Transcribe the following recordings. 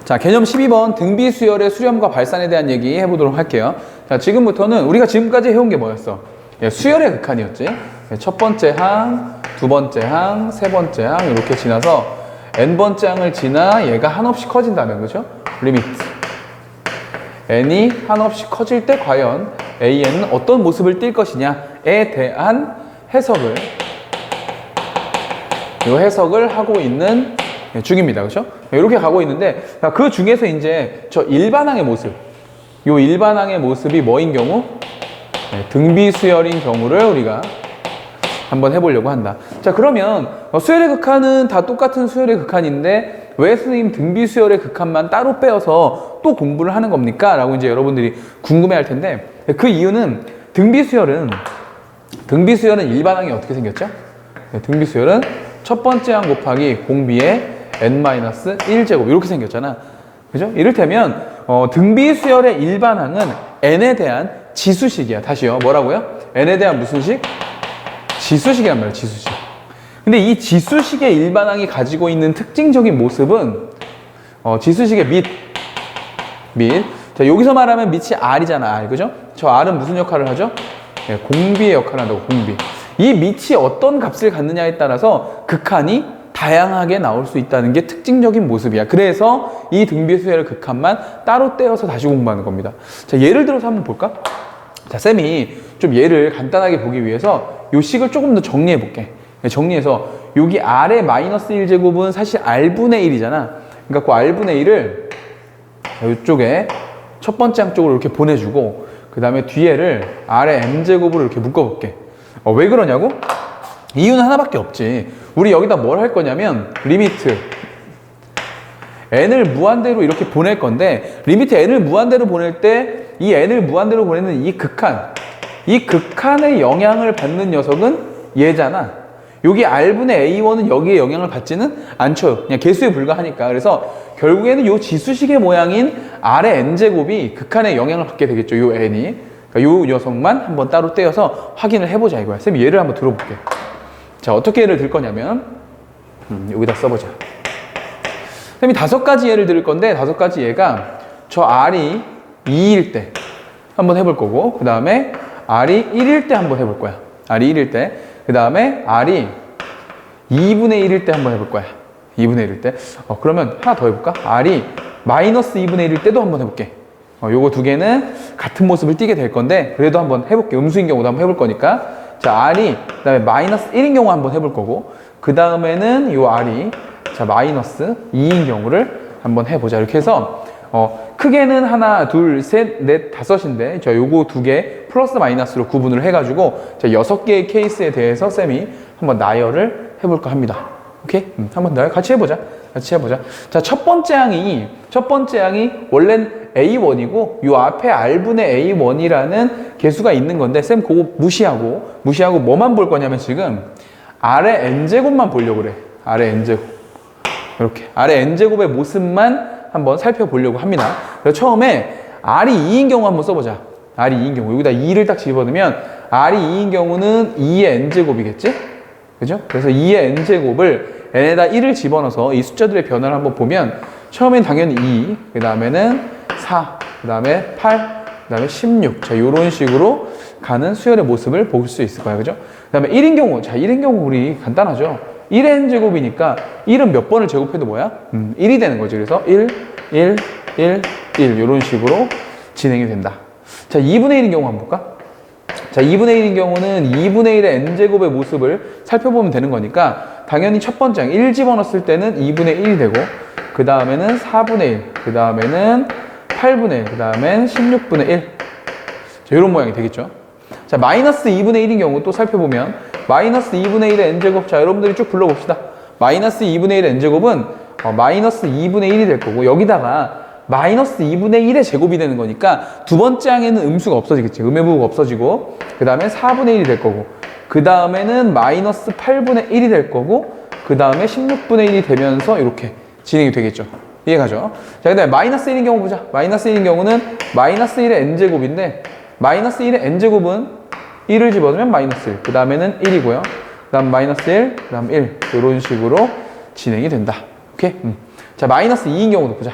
자, 개념 12번 등비 수열의 수렴과 발산에 대한 얘기 해보도록 할게요. 자, 지금부터는 우리가 지금까지 해온 게 뭐였어? 수열의 극한이었지. 첫 번째 항, 두 번째 항, 세 번째 항 이렇게 지나서 n번째 항을 지나 얘가 한없이 커진다면, 그죠? 리미트. n이 한없이 커질 때 과연 an은 어떤 모습을 띌 것이냐에 대한 해석을 이 해석을 하고 있는 중입니다. 그렇죠? 이렇게 가고 있는데 그 중에서 이제 저 일반항의 모습, 이 일반항의 모습이 뭐인 경우? 등비수열인 경우를 우리가 한번 해보려고 한다. 자, 그러면 수열의 극한은 다 똑같은 수열의 극한인데 왜 선생님 등비수열의 극한만 따로 빼어서 또 공부를 하는 겁니까? 라고 이제 여러분들이 궁금해할 텐데 그 이유는 등비수열은 일반항이 어떻게 생겼죠? 등비수열은 첫 번째 항 곱하기 공비의 n-1제곱 이렇게 생겼잖아. 그죠? 이를테면 등비수열의 일반항은 n에 대한 지수식이야. 다시요. 뭐라고요? n에 대한 무슨 식? 지수식이란 말이야. 지수식. 근데 이 지수식의 일반항이 가지고 있는 특징적인 모습은 지수식의 밑. 자, 여기서 말하면 밑이 r이잖아. r. 그죠? 저 r은 무슨 역할을 하죠? 네, 공비의 역할을 한다고. 공비. 이 밑이 어떤 값을 갖느냐에 따라서 극한이 다양하게 나올 수 있다는 게 특징적인 모습이야. 그래서 이 등비수열의 극한만 따로 떼어서 다시 공부하는 겁니다. 자, 예를 들어서 한번 볼까? 자, 쌤이 좀 예를 간단하게 보기 위해서 이 식을 조금 더 정리해 볼게. 정리해서 여기 r의 -1제곱은 사실 r분의 1이잖아. 그러니까 그 r분의 1을 이쪽에 첫 번째 항 쪽으로 이렇게 보내주고 그 다음에 뒤에를 r의 m제곱으로 이렇게 묶어볼게. 왜 그러냐고? 이유는 하나밖에 없지. 우리 여기다 뭘 할 거냐면 리미트 n을 무한대로 이렇게 보낼 건데 리미트 n을 무한대로 보낼 때 이 n을 무한대로 보내는 이 극한의 영향을 받는 녀석은 얘잖아. 여기 r분의 a1은 여기에 영향을 받지는 않죠. 그냥 개수에 불과하니까. 그래서 결국에는 이 지수식의 모양인 r의 n제곱이 극한의 영향을 받게 되겠죠. 이 n이. 그러니까 이 녀석만 한번 따로 떼어서 확인을 해보자 이거야. 쌤 예를 한번 들어볼게. 자, 어떻게 예를 들 거냐면 여기다 써보자. 쌤이 5가지 예를 들을 건데 5가지 예가 저 r이 2일 때 한번 해볼 거고 그 다음에 r이 1일 때 한번 해볼 거야. r이 1일 때. 그 다음에 r이 2분의 1일 때 한번 해볼 거야. 2분의 1일 때. 그러면 하나 더 해볼까? r이 -2분의 1일 때도 한번 해볼게. 요거 두 개는 같은 모습을 띠게 될 건데 그래도 한번 해볼게. 음수인 경우도 한번 해볼 거니까. 자, r이 그 다음에 -1인 경우 한번 해볼 거고 그 다음에는 요 r이 자 -2인 경우를 한번 해보자. 이렇게 해서 크게는 하나, 둘, 셋, 넷, 5인데 자 요거 두 개 플러스 마이너스로 구분을 해가지고 자 6개의 케이스에 대해서 쌤이 한번 나열을 해볼까 합니다. 오케이? 한번 나열 같이 해보자. 자, 첫 번째 항이 원래는 A1이고 요 앞에 R분의 A1이라는 개수가 있는 건데 쌤 그거 무시하고 뭐만 볼 거냐면 지금 R의 N제곱만 보려고 그래. R의 N제곱. 이렇게 R의 N제곱의 모습만 한번 살펴보려고 합니다. 그래서 처음에 R이 2인 경우 한번 써보자. R이 2인 경우 여기다 2를 딱 집어넣으면 R이 2인 경우는 2의 N제곱이겠지? 그죠? 그래서 2의 N제곱을 n에다 1을 집어넣어서 이 숫자들의 변화를 한번 보면 처음엔 당연히 2, 그 다음에는 4, 그 다음에 8, 그 다음에 16. 자, 요런 식으로 가는 수열의 모습을 볼 수 있을 거야. 그죠? 그 다음에 1인 경우, 자, 1인 경우 우리 간단하죠? 1의 n제곱이니까 1은 몇 번을 제곱해도 뭐야? 1이 되는 거지. 그래서 1, 1, 1, 1. 요런 식으로 진행이 된다. 자, 2분의 1인 경우 한번 볼까? 자, 2분의 1인 경우는 2분의 1의 n제곱의 모습을 살펴보면 되는 거니까 당연히 첫 번째 항 1 집어넣었을 때는 2분의 1이 되고 그 다음에는 4분의 1, 그 다음에는 8분의 1, 그 다음엔 16분의 1. 자, 이런 모양이 되겠죠. 자, -2분의 1인 경우 또 살펴보면 -2분의 1의 n제곱. 자, 여러분들이 쭉 불러봅시다. -2분의 1의 n제곱은 -2분의 1이 될 거고 여기다가 -2분의 1의 제곱이 되는 거니까 두 번째 항에는 음수가 없어지겠지. 음의 부호가 없어지고 그 다음에 4분의 1이 될 거고 그 다음에는 -8분의 1이 될 거고 그 다음에 16분의 1이 되면서 이렇게 진행이 되겠죠. 이해가죠? 자, 그 다음에 -1인 경우 보자. -1인 경우는 -1의 n제곱인데 -1의 n제곱은 1을 집어넣으면 -1, 그 다음에는 1이고요. 그 다음 -1, 그 다음 1 이런 식으로 진행이 된다. 오케이? 자, -2인 경우도 보자.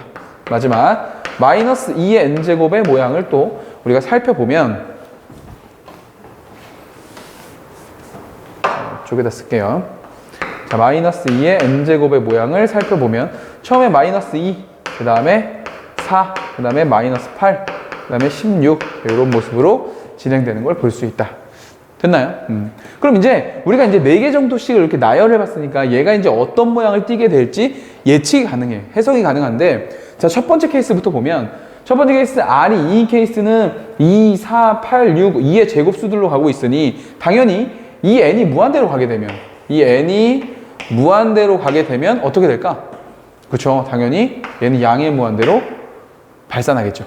마지막 마이너스 2의 n제곱의 모양을 또 우리가 살펴보면 이쪽에다 쓸게요. 자, 마이너스 2의 n제곱의 모양을 살펴보면 처음에 마이너스 2, 그 다음에 4, 그 다음에 마이너스 8, 그 다음에 16 이런 모습으로 진행되는 걸 볼 수 있다. 됐나요? 그럼 이제 우리가 이제 4개 정도씩을 이렇게 나열해 봤으니까 얘가 이제 어떤 모양을 띠게 될지 예측이 가능해. 해석이 가능한데, 자, 첫 번째 케이스부터 보면, 첫 번째 케이스 R이 2인 케이스는 2, 4, 8, 6, 2의 제곱수들로 가고 있으니 당연히 이 n이 무한대로 가게 되면, 이 n이 무한대로 가게 되면 어떻게 될까? 그렇죠. 당연히 얘는 양의 무한대로 발산하겠죠.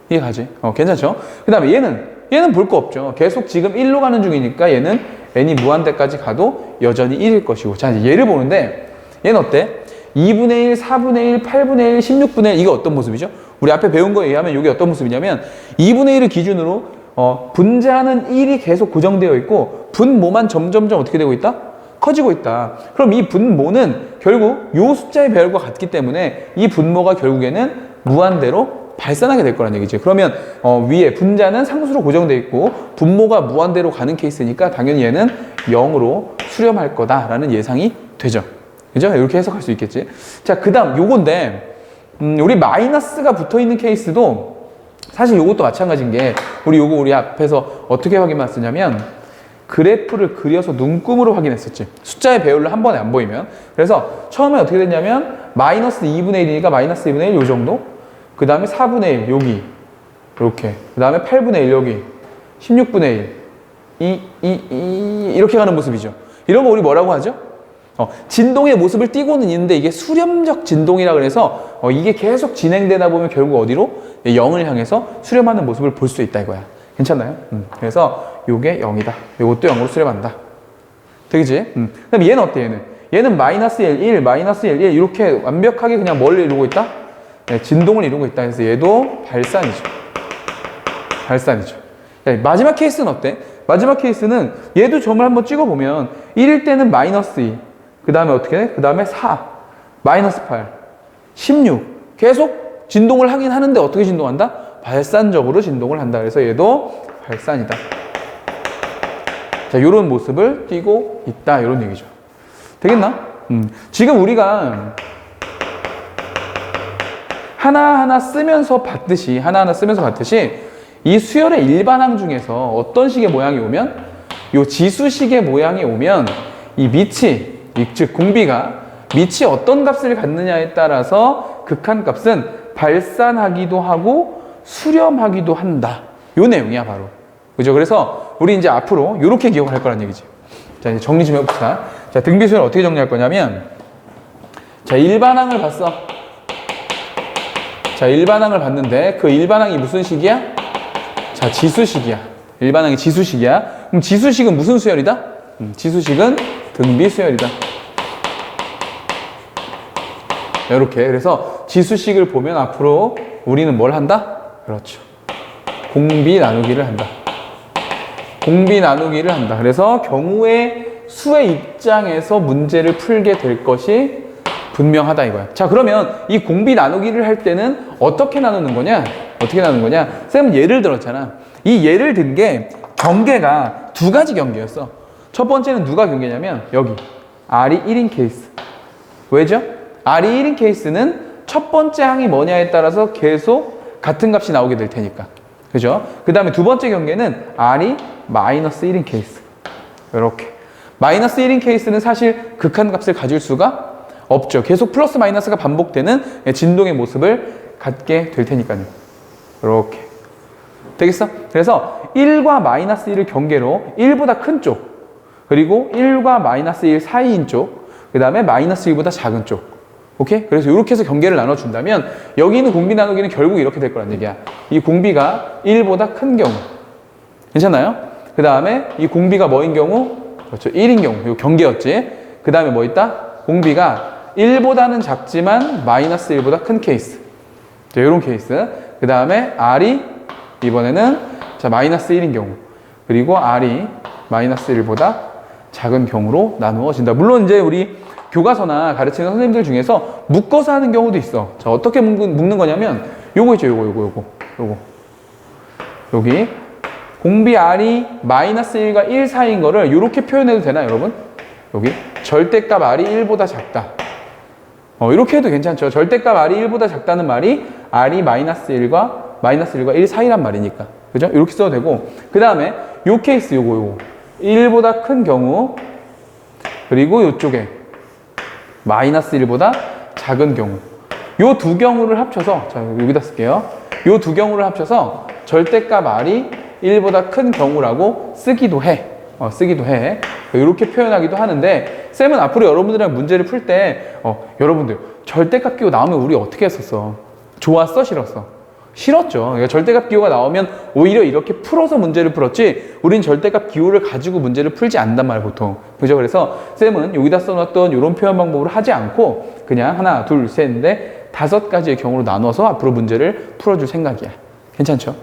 이해가지? 괜찮죠? 그 다음에 얘는 볼 거 없죠. 계속 지금 1로 가는 중이니까 얘는 n이 무한대까지 가도 여전히 1일 것이고. 자, 이제 얘를 보는데 얘는 어때? 2분의 1, 4분의 1, 8분의 1, 16분의 1 이게 어떤 모습이죠? 우리 앞에 배운 거에 의하면 이게 어떤 모습이냐면 2분의 1을 기준으로 분자는 1이 계속 고정되어 있고 분모만 점점점 어떻게 되고 있다? 커지고 있다. 그럼 이 분모는 결국 이 숫자의 배열과 같기 때문에 이 분모가 결국에는 무한대로 발산하게 될 거란 얘기지. 그러면 위에 분자는 상수로 고정되어 있고 분모가 무한대로 가는 케이스니까 당연히 얘는 0으로 수렴할 거다라는 예상이 되죠. 그죠? 이렇게 해석할 수 있겠지. 자, 그 다음 요건데 우리 마이너스가 붙어있는 케이스도 사실 요것도 마찬가지인 게 우리 앞에서 어떻게 확인했었냐면 그래프를 그려서 눈금으로 확인했었지. 숫자의 배열로 한 번에 안 보이면. 그래서 처음에 어떻게 됐냐면 마이너스 2분의 1이니까 마이너스 2분의 1 요 정도, 그 다음에 4분의 1 여기 이렇게, 그 다음에 8분의 1 여기, 16분의 1 이렇게 가는 모습이죠. 이런 거 우리 뭐라고 하죠? 진동의 모습을 띠고는 있는데 이게 수렴적 진동이라 그래서 이게 계속 진행되다 보면 결국 어디로? 0을 향해서 수렴하는 모습을 볼 수 있다 이거야. 괜찮나요? 그래서 요게 0이다. 요것도 0으로 수렴한다. 되겠지? 그럼 얘는 어때? 얘는 마이너스 1, 마이너스 1 이렇게 완벽하게 그냥 뭘 이루고 있다? 네, 진동을 이루고 있다. 그래서 얘도 발산이죠. 발산이죠. 네, 마지막 케이스는 어때? 마지막 케이스는 얘도 점을 한번 찍어보면 1일 때는 마이너스 2, 그 다음에 어떻게 돼? 그 다음에 4, 마이너스 8, 16 계속 진동을 하긴 하는데 어떻게 진동한다? 발산적으로 진동을 한다. 그래서 얘도 발산이다. 자, 요런 모습을 띠고 있다. 이런 얘기죠. 되겠나? 지금 우리가 하나하나 쓰면서 봤듯이 이 수열의 일반항 중에서 어떤 식의 모양이 오면 요 지수식의 모양이 오면 이 밑이, 즉 공비가 밑이 어떤 값을 갖느냐에 따라서 극한값은 발산하기도 하고 수렴하기도 한다. 요 내용이야 바로. 그죠? 그래서 우리 이제 앞으로 요렇게 기억할 거란 얘기지. 자, 이제 정리 좀 해봅시다. 자, 등비수열 어떻게 정리할 거냐면, 자, 일반항을 봤어. 자, 일반항을 봤는데 그 일반항이 무슨 식이야? 자, 지수식이야. 일반항이 지수식이야. 그럼 지수식은 무슨 수열이다? 지수식은 등비수열이다. 이렇게. 그래서 지수식을 보면 앞으로 우리는 뭘 한다? 그렇죠. 공비 나누기를 한다. 공비 나누기를 한다. 그래서 경우의 수의 입장에서 문제를 풀게 될 것이 분명하다 이거야. 자, 그러면 이 공비 나누기를 할 때는 어떻게 나누는 거냐? 어떻게 나누는 거냐? 쌤은 예를 들었잖아. 이 예를 든 게 경계가 두 가지 경계였어. 첫 번째는 누가 경계냐면 여기 R이 1인 케이스. 왜죠? R이 1인 케이스는 첫 번째 항이 뭐냐에 따라서 계속 같은 값이 나오게 될 테니까. 그죠? 그 다음에 두 번째 경계는 R이 마이너스 1인 케이스. 이렇게. 마이너스 1인 케이스는 사실 극한값을 가질 수가 없죠. 계속 플러스 마이너스가 반복되는 진동의 모습을 갖게 될 테니까요. 이렇게. 되겠어? 그래서 1과 마이너스 1을 경계로 1보다 큰 쪽, 그리고 1과 마이너스 1 사이인 쪽, 그 다음에 마이너스 1보다 작은 쪽. 오케이? 그래서 이렇게 해서 경계를 나눠준다면 여기 있는 공비 나누기는 결국 이렇게 될 거란 얘기야. 이 공비가 1보다 큰 경우. 괜찮나요? 그 다음에 이 공비가 뭐인 경우? 그렇죠. 1인 경우. 이거 경계였지. 그 다음에 뭐 있다? 공비가 1보다는 작지만 마이너스 1보다 큰 케이스. 자, 이런 케이스. 그 다음에 R이 이번에는 자, 마이너스 1인 경우. 그리고 R이 마이너스 1보다 작은 경우로 나누어진다. 물론 이제 우리 교과서나 가르치는 선생님들 중에서 묶어서 하는 경우도 있어. 자, 어떻게 묶는 거냐면 요거 있죠. 요거. 여기 공비 R이 마이너스 1과 1 사이인 거를 이렇게 표현해도 되나요, 여러분? 여기 절대값 R이 1보다 작다. 이렇게 해도 괜찮죠. 절대값 R이 1보다 작다는 말이 R이 마이너스 1과 1 사이란 말이니까. 그죠? 이렇게 써도 되고. 그 다음에 요 케이스 요거. 1보다 큰 경우, 그리고 요쪽에 마이너스 1보다 작은 경우. 요 두 경우를 합쳐서, 자, 여기다 쓸게요. 요 두 경우를 합쳐서 절대값 R이 1보다 큰 경우라고 쓰기도 해. 이렇게 표현하기도 하는데, 쌤은 앞으로 여러분들이랑 문제를 풀 때, 여러분들, 절대값 기호 나오면 우리 어떻게 했었어? 좋았어? 싫었어? 싫었죠. 그러니까 절대값 기호가 나오면 오히려 이렇게 풀어서 문제를 풀었지, 우린 절대값 기호를 가지고 문제를 풀지 않단 말이야, 보통. 그죠? 그래서 쌤은 여기다 써놨던 이런 표현 방법으로 하지 않고, 그냥 하나, 둘, 셋, 넷, 5가지의 경우로 나눠서 앞으로 문제를 풀어줄 생각이야. 괜찮죠?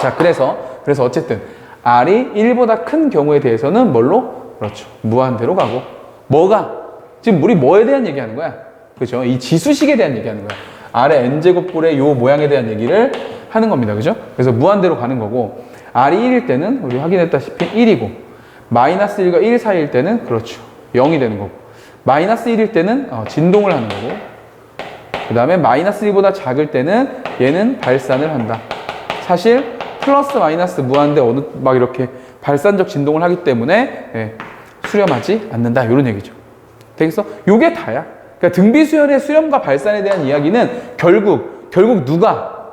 자, 그래서 어쨌든 R이 1보다 큰 경우에 대해서는 뭘로? 그렇죠. 무한대로 가고. 뭐가? 지금 우리 뭐에 대한 얘기하는 거야? 그죠? 이 지수식에 대한 얘기하는 거야. R의 n제곱꼴의 요 모양에 대한 얘기를 하는 겁니다. 그죠? 그래서 무한대로 가는 거고, R이 1일 때는 우리 확인했다시피 1이고, 마이너스 1과 1 사이일 때는 그렇죠. 0이 되는 거고, 마이너스 1일 때는 진동을 하는 거고, 그 다음에 마이너스 1보다 작을 때는 얘는 발산을 한다. 사실 플러스 마이너스 무한대 막 이렇게 발산적 진동을 하기 때문에 수렴하지 않는다. 이런 얘기죠. 되겠어? 요게 다야. 그러니까 등비수열의 수렴과 발산에 대한 이야기는 결국 누가?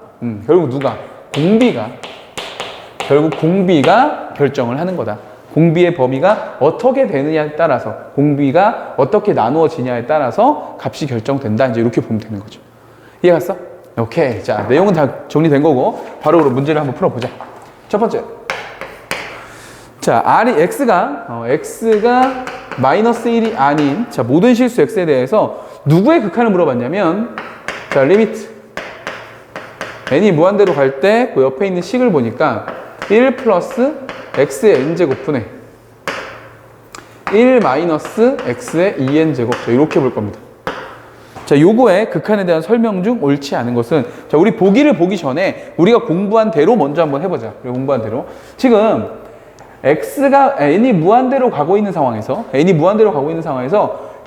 공비가 결정을 하는 거다. 공비의 범위가 어떻게 되느냐에 따라서, 공비가 어떻게 나누어지냐에 따라서 값이 결정된다. 이제 이렇게 보면 되는 거죠. 이해갔어? 오케이. 자, 내용은 다 정리된 거고, 바로 문제를 한번 풀어보자. 첫 번째. 자, x가 마이너스 1이 아닌, 자, 모든 실수 x에 대해서 누구의 극한을 물어봤냐면, 자, 리미트. n이 무한대로 갈 때 그 옆에 있는 식을 보니까 1 플러스 x의 n제곱분의 1 마이너스 x의 2n제곱. 자, 이렇게 볼 겁니다. 자, 요거의 극한에 대한 설명 중 옳지 않은 것은, 자, 우리 보기를 보기 전에 우리가 공부한 대로 먼저 한번 해보자. 공부한 대로. 지금 n이 무한대로 가고 있는 상황에서,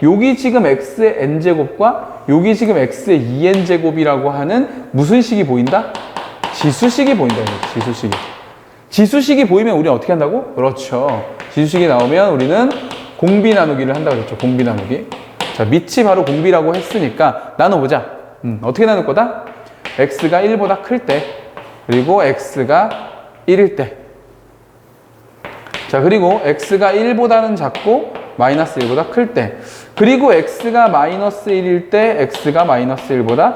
여기 지금 x의 n제곱과 여기 지금 x의 2n제곱이라고 하는 무슨 식이 보인다? 지수식이 보인다. 지수식이 보이면 우리는 어떻게 한다고? 그렇죠. 지수식이 나오면 우리는 공비 나누기를 한다고 했죠. 공비 나누기. 자, 밑이 바로 공비라고 했으니까 나눠보자. 어떻게 나눌 거다? x가 1보다 클 때, 그리고 x가 1일 때. 자, 그리고 x가 1보다는 작고 마이너스 1보다 클 때, 그리고 x가 마이너스 1일 때, x가 마이너스 1보다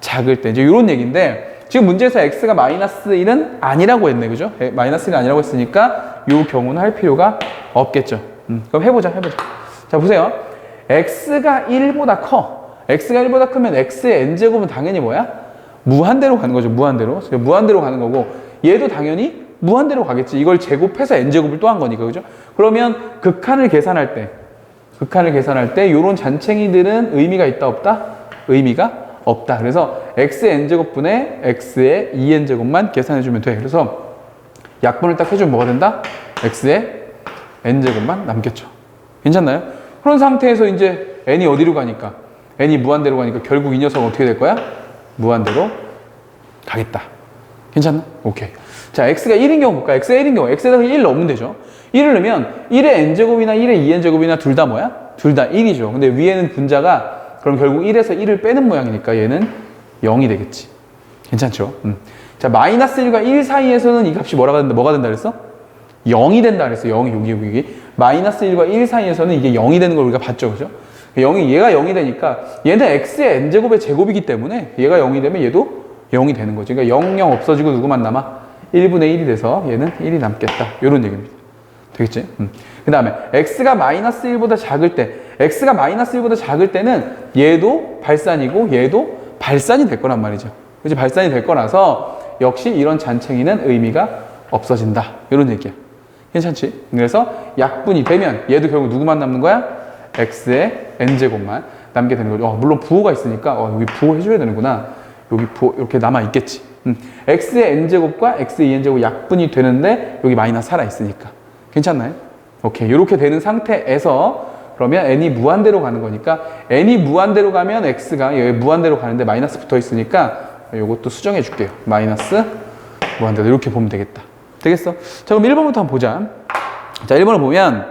작을 때. 이제 이런 얘기인데, 지금 문제에서 x가 마이너스 1은 아니라고 했네. 그죠? 마이너스 1은 아니라고 했으니까 이 경우는 할 필요가 없겠죠. 그럼 해보자. 자, 보세요. x가 1보다 커. x가 1보다 크면 x의 n제곱은 당연히 뭐야? 무한대로 가는 거죠. 무한대로 가는 거고, 얘도 당연히 무한대로 가겠지. 이걸 제곱해서 n제곱을 또 한 거니까. 그죠? 그러면 극한을 계산할 때 이런 잔챙이들은 의미가 있다 없다? 의미가 없다. 그래서 x의 n제곱분의 x의 2n제곱만 계산해주면 돼. 그래서 약분을 딱 해주면 뭐가 된다? x의 n제곱만 남겠죠. 괜찮나요? 그런 상태에서 이제 n이 어디로 가니까, n이 무한대로 가니까 결국 이 녀석은 어떻게 될 거야? 무한대로 가겠다. 괜찮나? 오케이. 자, x가 1인 경우 볼까? x가 1인 경우, x에다가 1 넣으면 되죠. 1을 넣으면 1의 n제곱이나 1의 2n제곱이나 둘 다 뭐야? 둘 다 1이죠. 근데 위에는 분자가 그럼 결국 1에서 1을 빼는 모양이니까 얘는 0이 되겠지. 괜찮죠? 자, 마이너스 1과 1 사이에서는 이 값이 뭐가 된다 그랬어? 0이 된다 그랬어. 0이 여기. 마이너스 1과 1 사이에서는 이게 0이 되는 걸 우리가 봤죠. 그죠? 얘가 0이 되니까 얘는 x의 n제곱의 제곱이기 때문에 얘가 0이 되면 얘도 0이 되는 거지. 그러니까 0, 0 없어지고 누구만 남아? 1분의 1이 돼서 얘는 1이 남겠다. 이런 얘기입니다. 되겠지? 그 다음에 x가 마이너스 1보다 작을 때, x가 마이너스 1보다 작을 때는 얘도 발산이고 얘도 발산이 될 거란 말이죠. 그치? 발산이 될 거라서 역시 이런 잔챙이는 의미가 없어진다. 이런 얘기야. 괜찮지? 그래서 약분이 되면 얘도 결국 누구만 남는 거야? x의 n제곱만 남게 되는 거죠. 물론 부호가 있으니까 여기 부호 해줘야 되는구나. 여기 부호 이렇게 남아 있겠지. x의 n제곱과 x의 2n제곱 약분이 되는데 여기 마이너스 살아 있으니까 괜찮나요? 오케이. 이렇게 되는 상태에서 그러면 n이 무한대로 가는 거니까 n이 무한대로 가면 x가 여기 무한대로 가는데 마이너스 붙어 있으니까 이것도 수정해 줄게요. 마이너스 무한대로 이렇게 보면 되겠다. 되겠어? 자, 그럼 1번부터 한번 보자. 자, 1번을 보면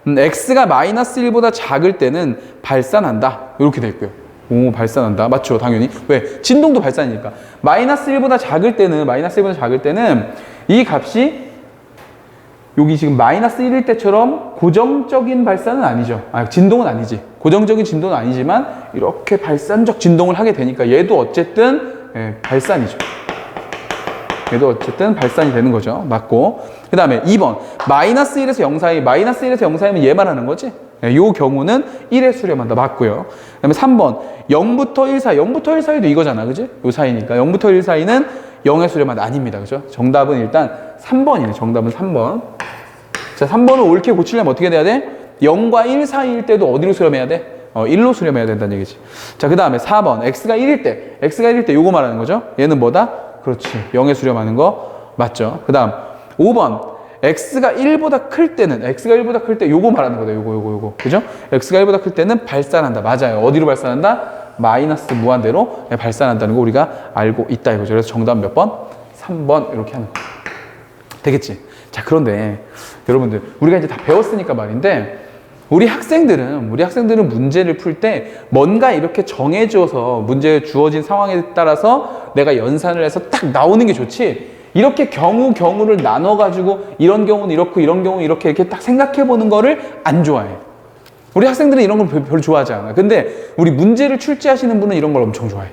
x가 마이너스 1보다 작을 때는 발산한다. 이렇게 돼 있고요. 오, 발산한다. 맞죠? 당연히. 왜? 진동도 발산이니까. 마이너스 1보다 작을 때는 이 값이 여기 지금 마이너스 1일 때처럼 고정적인 발산은 아니죠. 진동은 아니지. 고정적인 진동은 아니지만 이렇게 발산적 진동을 하게 되니까 얘도 어쨌든 발산이죠. 얘도 어쨌든 발산이 되는 거죠. 맞고. 그 다음에 2번. 마이너스 1에서 0 사이. 마이너스 1에서 0 사이면 얘 말하는 거지? 이 경우는 1에 수렴한다. 맞고요. 그 다음에 3번. 0부터 1 사이. 0부터 1 사이도 이거잖아. 그지? 요 사이니까. 0부터 1 사이는 0에 수렴한다. 아닙니다. 그죠? 정답은 일단 3번이네. 정답은 3번. 자, 3번을 옳게 고치려면 어떻게 돼야 돼? 0과 1 사이일 때도 어디로 수렴해야 돼? 1로 수렴해야 된다는 얘기지. 자, 그 다음에 4번. x가 1일 때 요거 말하는 거죠? 얘는 뭐다? 그렇지. 0에 수렴하는 거 맞죠? 그 다음 5번. x가 1보다 클 때는 요거 말하는 거다. 요거. 그죠? x가 1보다 클 때는 발산한다. 맞아요. 어디로 발산한다? 마이너스 무한대로 발산한다는 거 우리가 알고 있다 이거죠. 그래서 정답 몇 번? 3번 이렇게 하는 거. 되겠지? 자, 그런데 여러분들 우리가 이제 다 배웠으니까 말인데 우리 학생들은 문제를 풀 때 뭔가 이렇게 정해져서 문제 주어진 상황에 따라서 내가 연산을 해서 딱 나오는 게 좋지, 이렇게 경우를 나눠가지고 이런 경우는 이렇고 이런 경우는 이렇게 딱 생각해 보는 거를 안 좋아해. 우리 학생들은 이런 걸 별로 좋아하지 않아. 근데 우리 문제를 출제하시는 분은 이런 걸 엄청 좋아해.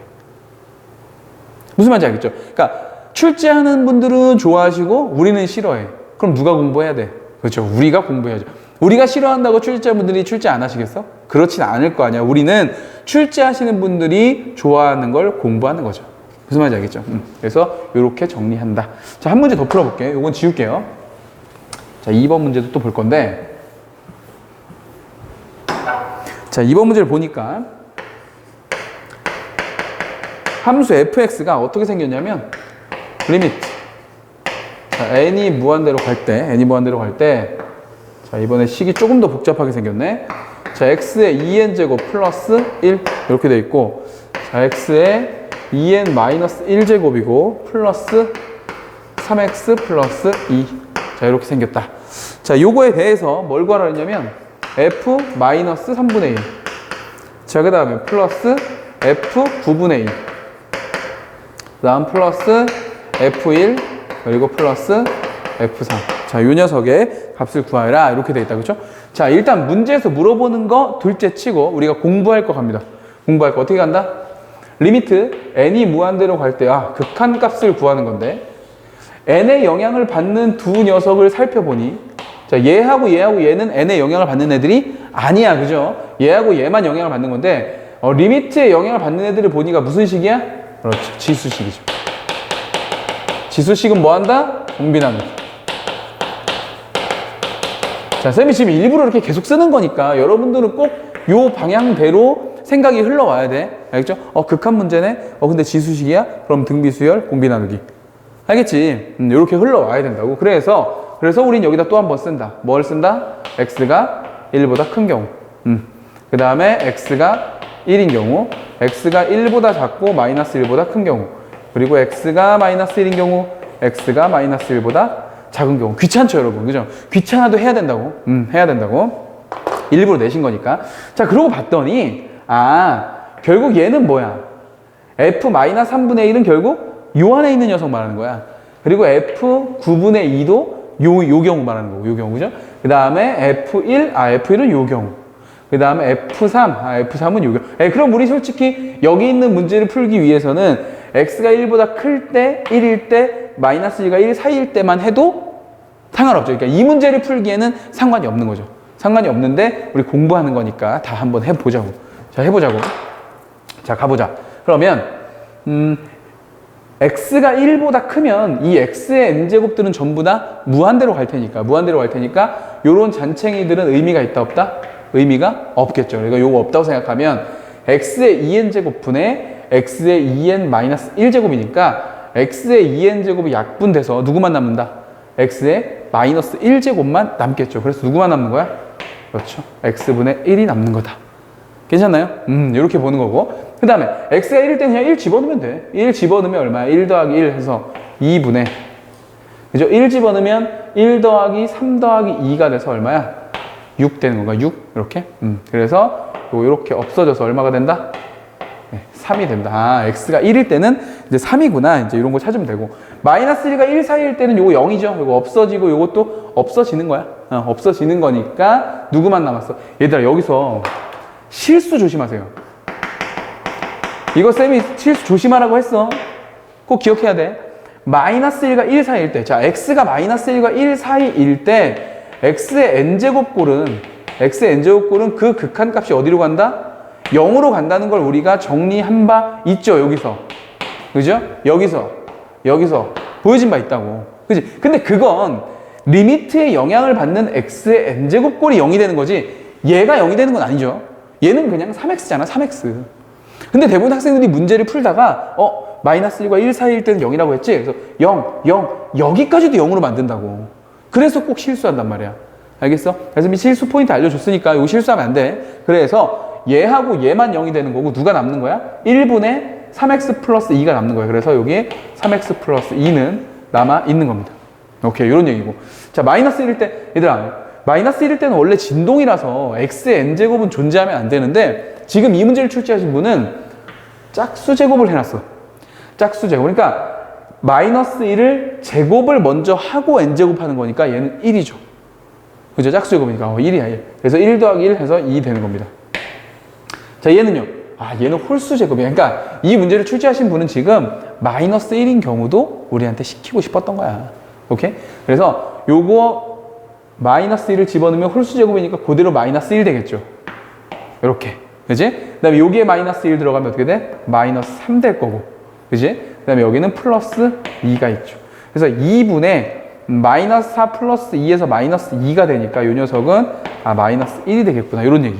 무슨 말인지 알겠죠? 그러니까 출제하는 분들은 좋아하시고 우리는 싫어해. 그럼 누가 공부해야 돼? 그렇죠. 우리가 공부해야죠. 우리가 싫어한다고 출제자분들이 출제 안 하시겠어? 그렇진 않을 거 아니야. 우리는 출제하시는 분들이 좋아하는 걸 공부하는 거죠. 무슨 말인지 알겠죠? 그래서 이렇게 정리한다. 자, 한 문제 더 풀어볼게요. 이건 지울게요. 자, 2번 문제도 또 볼 건데, 자, 2번 문제를 보니까 함수 fx가 어떻게 생겼냐면 리미트. 자, n이 무한대로 갈 때, 자, 이번에 식이 조금 더 복잡하게 생겼네. 자, x의 2n제곱 플러스 1 이렇게 돼 있고, 자, x의 2n 마이너스 1제곱이고 플러스 3x 플러스 2. 자, 이렇게 생겼다. 자, 요거에 대해서 뭘 구하라냐면 f 마이너스 3분의 1. 자, 그 다음에 플러스 f 9분의 1. 그 다음 플러스 f1 그리고 플러스 f3. 자, 요 녀석의 값을 구하라. 이렇게 돼 있다. 그렇죠? 자, 일단 문제에서 물어보는 거 둘째 치고 우리가 공부할 거 갑니다. 공부할 거 어떻게 간다? 리미트 n이 무한대로 갈 때 극한값을 구하는 건데, n의 영향을 받는 두 녀석을 살펴보니, 자, 얘하고 얘는 n의 영향을 받는 애들이 아니야. 그죠? 얘하고 얘만 영향을 받는 건데, 리미트의 영향을 받는 애들을 보니까 무슨 식이야? 그렇죠. 지수식이죠. 지수식은 뭐 한다? 공비나누기. 자, 쌤이 지금 일부러 이렇게 계속 쓰는 거니까 여러분들은 꼭 요 방향대로 생각이 흘러와야 돼. 알겠죠? 극한 문제네? 근데 지수식이야? 그럼 등비수열, 공비나누기. 알겠지? 이렇게 흘러와야 된다고. 그래서 우린 여기다 또 한 번 쓴다. 뭘 쓴다? x가 1보다 큰 경우. 그 다음에 x가 1인 경우, x가 1보다 작고 마이너스 1보다 큰 경우, 그리고 x가 마이너스 1인 경우, x가 마이너스 1보다 작은 경우. 귀찮죠, 여러분? 그죠? 귀찮아도 해야 된다고. 해야 된다고. 일부러 내신 거니까. 자, 그러고 봤더니, 결국 얘는 뭐야? f 마이너스 3분의 1은 결국 요 안에 있는 녀석 말하는 거야. 그리고 f 9분의 2도 요 경우 말하는 거고, 요 경우, 그죠? 그 다음에 F1은 요 경우. 그 다음에 F3은 요 경우. 그럼 우리 솔직히 여기 있는 문제를 풀기 위해서는 x가 1보다 클 때, 1일 때, 마이너스 1과 1 사이일 때만 해도 상관없죠. 그러니까 이 문제를 풀기에는 상관이 없는 거죠. 상관이 없는데 우리 공부하는 거니까 다 한번 해보자고. 자, 해보자고. 자, 가보자. 그러면 x가 1보다 크면 이 x의 n제곱들은 전부 다 무한대로 갈 테니까 요런 잔챙이들은 의미가 있다 없다? 의미가 없겠죠. 그러니까 요거 없다고 생각하면 x의 2n제곱 분의 x의 2n-1제곱이니까 x의 2n제곱이 약분돼서 누구만 남는다? x의 마이너스 1제곱만 남겠죠. 그래서 누구만 남는 거야? 그렇죠. x분의 1이 남는 거다. 괜찮나요? 이렇게 보는 거고. 그 다음에 x가 1일 때 그냥 1 집어넣으면 돼. 1 집어넣으면 얼마야? 1 더하기 1 해서 2분의 그죠? 1 집어넣으면 1 더하기 3 더하기 2가 돼서 얼마야? 6 되는 건가? 6? 이렇게? 그래서 이렇게 없어져서 얼마가 된다? 네, 3이 된다. 아, x가 1일 때는 이제 3이구나. 이제 이런 거 찾으면 되고. 마이너스 1과 1 사이일 때는 요거 0이죠. 요거 없어지고 요것도 없어지는 거야. 없어지는 거니까 누구만 남았어? 얘들아, 여기서 실수 조심하세요. 이거 쌤이 실수 조심하라고 했어. 꼭 기억해야 돼. 마이너스 1과 1 사이일 때. 자, x가 마이너스 1과 1 사이일 때 x의 n제곱꼴은 그 극한값이 어디로 간다? 0으로 간다는 걸 우리가 정리한 바 있죠, 여기서. 그죠? 여기서 보여진 바 있다고. 그지? 근데 그건 리미트에 영향을 받는 x의 n제곱꼴이 0이 되는 거지, 얘가 0이 되는 건 아니죠. 얘는 그냥 3x잖아, 3x. 근데 대부분 학생들이 문제를 풀다가, 마이너스 1과 1 사이일 때는 0이라고 했지? 그래서 0, 여기까지도 0으로 만든다고. 그래서 꼭 실수한단 말이야. 알겠어? 그래서 이 실수 포인트 알려줬으니까 이거 실수하면 안 돼. 그래서 얘하고 얘만 0이 되는 거고 누가 남는 거야? 1분의 3x 플러스 2가 남는 거야. 그래서 여기 3x 플러스 2는 남아 있는 겁니다. 오케이, 이런 얘기고. 자, 마이너스 1일 때, 얘들아, 마이너스 1일 때는 원래 진동이라서 x의 n제곱은 존재하면 안 되는데, 지금 이 문제를 출제하신 분은 짝수제곱을 해놨어. 짝수제곱. 그러니까 마이너스 1을 제곱을 먼저 하고 n제곱 하는 거니까 얘는 1이죠. 그죠? 짝수제곱이니까 1이야, 1. 그래서 1 더하기 1 해서 2 되는 겁니다. 자, 얘는요. 얘는 홀수제곱이야. 그러니까 이 문제를 출제하신 분은 지금 마이너스 1인 경우도 우리한테 시키고 싶었던 거야. 오케이? 그래서 요거 마이너스 1을 집어넣으면 홀수제곱이니까 그대로 마이너스 1 되겠죠. 이렇게. 그지? 그 다음에 여기에 마이너스 1 들어가면 어떻게 돼? 마이너스 3 될 거고. 그지? 그 다음에 여기는 플러스 2가 있죠. 그래서 2분의 마이너스 4 플러스 2에서 마이너스 2가 되니까 이 녀석은 마이너스 1이 되겠구나. 이런 얘기.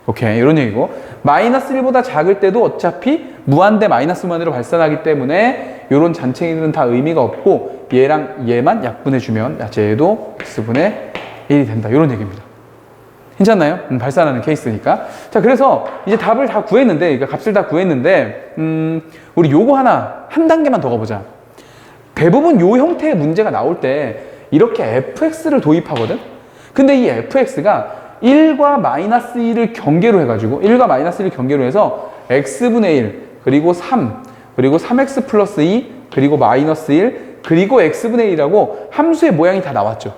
오케이, 이런 얘기고. 마이너스 1보다 작을 때도 어차피 무한대 마이너스 무한대로 발산하기 때문에 이런 잔챙이들은 다 의미가 없고 얘랑 얘만 약분해주면 쟤도 x분의 1이 된다. 이런 얘기입니다. 괜찮나요? 발산하는 케이스니까. 자, 그래서 이제 답을 다 구했는데, 그러니까 값을 다 구했는데, 우리 요거 한 단계만 더 가보자. 대부분 요 형태의 문제가 나올 때 이렇게 fx를 도입하거든? 근데 이 fx가 1과 마이너스 1을 경계로 해가지고 1과 마이너스 1을 경계로 해서 x분의 1 그리고 3 그리고 3x 플러스 2 그리고 마이너스 1 그리고 x분의 1이라고 함수의 모양이 다 나왔죠.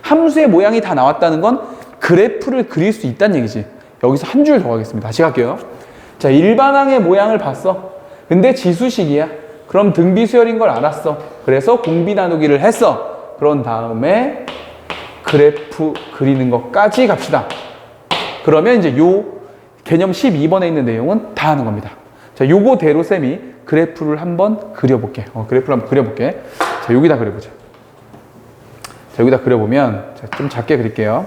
함수의 모양이 다 나왔다는 건 그래프를 그릴 수 있다는 얘기지. 여기서 한 줄 더 가겠습니다. 다시 갈게요. 자, 일반항의 모양을 봤어. 근데 지수식이야. 그럼 등비수열인 걸 알았어. 그래서 공비 나누기를 했어. 그런 다음에 그래프 그리는 것까지 갑시다. 그러면 이제 요 개념 12번에 있는 내용은 다 하는 겁니다. 자, 요거대로 쌤이 그래프를 한번 그려볼게. 그래프를 한번 그려볼게. 자, 여기다 그려보자. 자, 여기다 그려보면, 자, 좀 작게 그릴게요.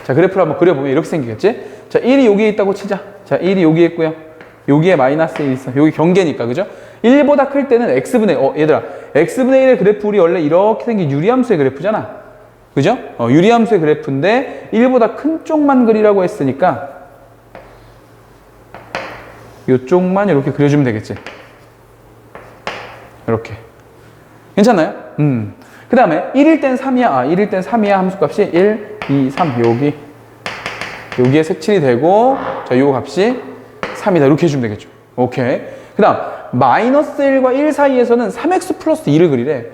자, 그래프를 한번 그려보면 이렇게 생기겠지? 자, 1이 여기에 있다고 치자. 자, 1이 여기에 있고요. 여기에 마이너스 1이 있어. 여기 경계니까, 그죠? 1보다 클 때는 x분의, 얘들아, x분의 1의 그래프 우리 원래 이렇게 생긴 유리함수의 그래프잖아. 그죠? 유리함수의 그래프인데 1보다 큰 쪽만 그리라고 했으니까 이쪽만 이렇게 그려주면 되겠지. 이렇게. 괜찮나요? 그 다음에 1일 땐 3이야. 1일 땐 3이야. 함수값이 1, 2, 3. 여기에 색칠이 되고, 자, 요 값이 3이다. 이렇게 해주면 되겠죠. 오케이. 그 다음, 마이너스 1과 1 사이에서는 3x 플러스 2를 그리래.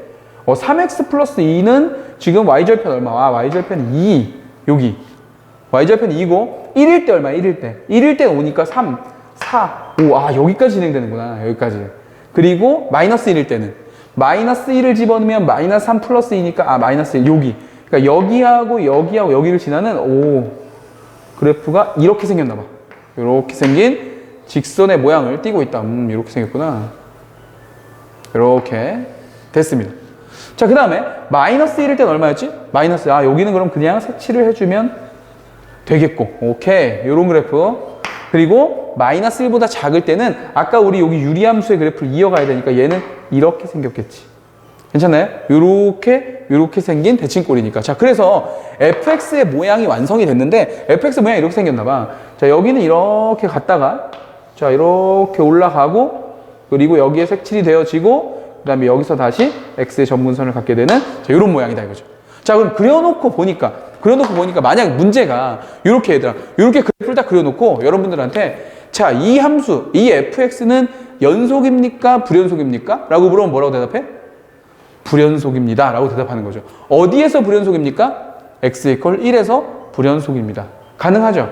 3x 플러스 2는 지금 y절편 얼마? y절편 2. 여기. y절편 2고, 1일 때 얼마야? 1일 때. 1일 때 5니까 3, 4, 5. 여기까지 진행되는구나. 여기까지. 그리고 마이너스 1일 때는. 마이너스 1을 집어넣으면 마이너스 3 플러스 2니까, 마이너스 1. 여기. 그러니까 여기하고 여기를 지나는, 그래프가 이렇게 생겼나 봐. 이렇게 생긴 직선의 모양을 띠고 있다. 이렇게 생겼구나. 이렇게 됐습니다. 자, 그 다음에 마이너스 1일 때는 얼마였지? 마이너스, 여기는 그럼 그냥 색칠을 해주면 되겠고. 오케이. 요런 그래프. 그리고 마이너스 1보다 작을 때는 아까 우리 여기 유리함수의 그래프를 이어가야 되니까 얘는 이렇게 생겼겠지. 괜찮나요? 요렇게 생긴 대칭꼴이니까. 자, 그래서 fx의 모양이 완성이 됐는데 fx 모양이 이렇게 생겼나 봐. 자, 여기는 이렇게 갔다가 자, 이렇게 올라가고 그리고 여기에 색칠이 되어지고 그 다음에 여기서 다시 x의 전분선을 갖게 되는 자, 요런 모양이다 이거죠. 자, 그럼 그려놓고 보니까 만약 문제가 요렇게 얘들아 요렇게 그래프를 딱 그려놓고 여러분들한테 자, 이 함수, 이 fx는 연속입니까? 불연속입니까? 라고 물어보면 뭐라고 대답해? 불연속입니다 라고 대답하는 거죠. 어디에서 불연속입니까? x 이퀄 1에서 불연속입니다. 가능하죠?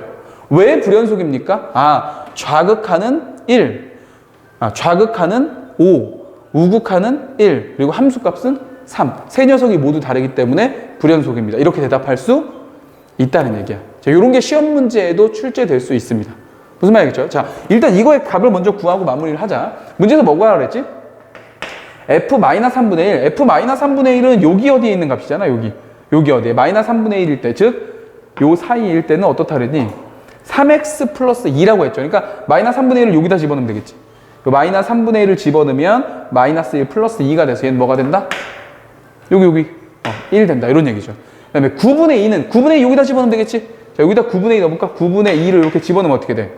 왜 불연속입니까? 아, 좌극하는 1, 좌극하는 5, 우극하는 1, 그리고 함수값은 3. 세 녀석이 모두 다르기 때문에 불연속입니다. 이렇게 대답할 수 있다는 얘기야. 자, 이런 게 시험 문제에도 출제될 수 있습니다. 무슨 말이겠죠? 자, 일단 이거의 값을 먼저 구하고 마무리를 하자. 문제에서 뭐가 하라 그랬지? f-3분의 1. f-3분의 1은 여기 어디에 있는 값이잖아, 여기. 여기 어디에? -3분의 1일 때. 즉, 요 사이일 때는 어떻다 그랬니? 3x 플러스 2라고 했죠. 그러니까 -3분의 1을 여기다 집어넣으면 되겠지. -3분의 1을 집어넣으면 -1 플러스 2가 돼서 얘는 뭐가 된다? 여기 1 된다. 이런 얘기죠. 그 다음에 9분의 2는 9분의 2 여기다 집어넣으면 되겠지. 자, 여기다 9분의 2 넣어볼까? 9분의 2를 이렇게 집어넣으면 어떻게 돼?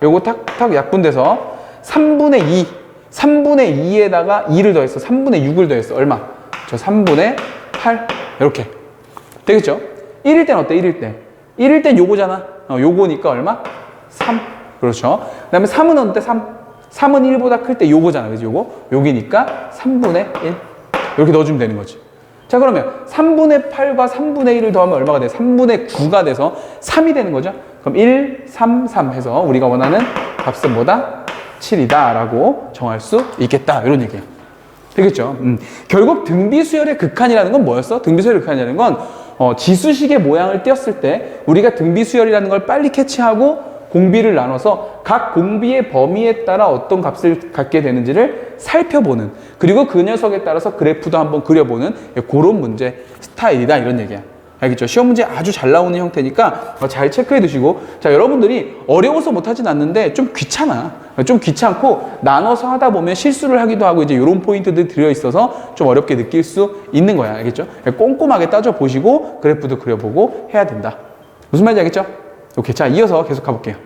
요거 탁탁 약분돼서 3분의 2에다가 2를 더했어. 3분의 6을 더했어. 얼마? 저 3분의 8. 이렇게. 되겠죠? 1일 땐 어때? 1일 때. 1일 땐 요거잖아. 요거니까 얼마? 3. 그렇죠. 그 다음에 3은 어때? 3. 3은 1보다 클 때 요거잖아. 그지? 요거. 여기니까 3분의 1. 이렇게 넣어주면 되는 거지. 자, 그러면 3분의 8과 3분의 1을 더하면 얼마가 돼? 3분의 9가 돼서 3이 되는 거죠. 그럼 1, 3, 3 해서 우리가 원하는 값은 뭐다? 7이다 라고 정할 수 있겠다. 이런 얘기야. 되겠죠? 결국 등비수열의 극한이라는 건 뭐였어? 등비수열의 극한이라는 건 지수식의 모양을 띄었을 때 우리가 등비수열이라는 걸 빨리 캐치하고 공비를 나눠서 각 공비의 범위에 따라 어떤 값을 갖게 되는지를 살펴보는, 그리고 그 녀석에 따라서 그래프도 한번 그려보는 그런 문제 스타일이다 이런 얘기야. 알겠죠? 시험 문제 아주 잘 나오는 형태니까 잘 체크해 두시고, 자, 여러분들이 어려워서 못하진 않는데 좀 귀찮아. 좀 귀찮고 나눠서 하다 보면 실수를 하기도 하고 이제 이런 포인트들이 들어있어서 좀 어렵게 느낄 수 있는 거야. 알겠죠? 꼼꼼하게 따져보시고 그래프도 그려보고 해야 된다. 무슨 말인지 알겠죠? 오케이. 자, 이어서 계속 가볼게요.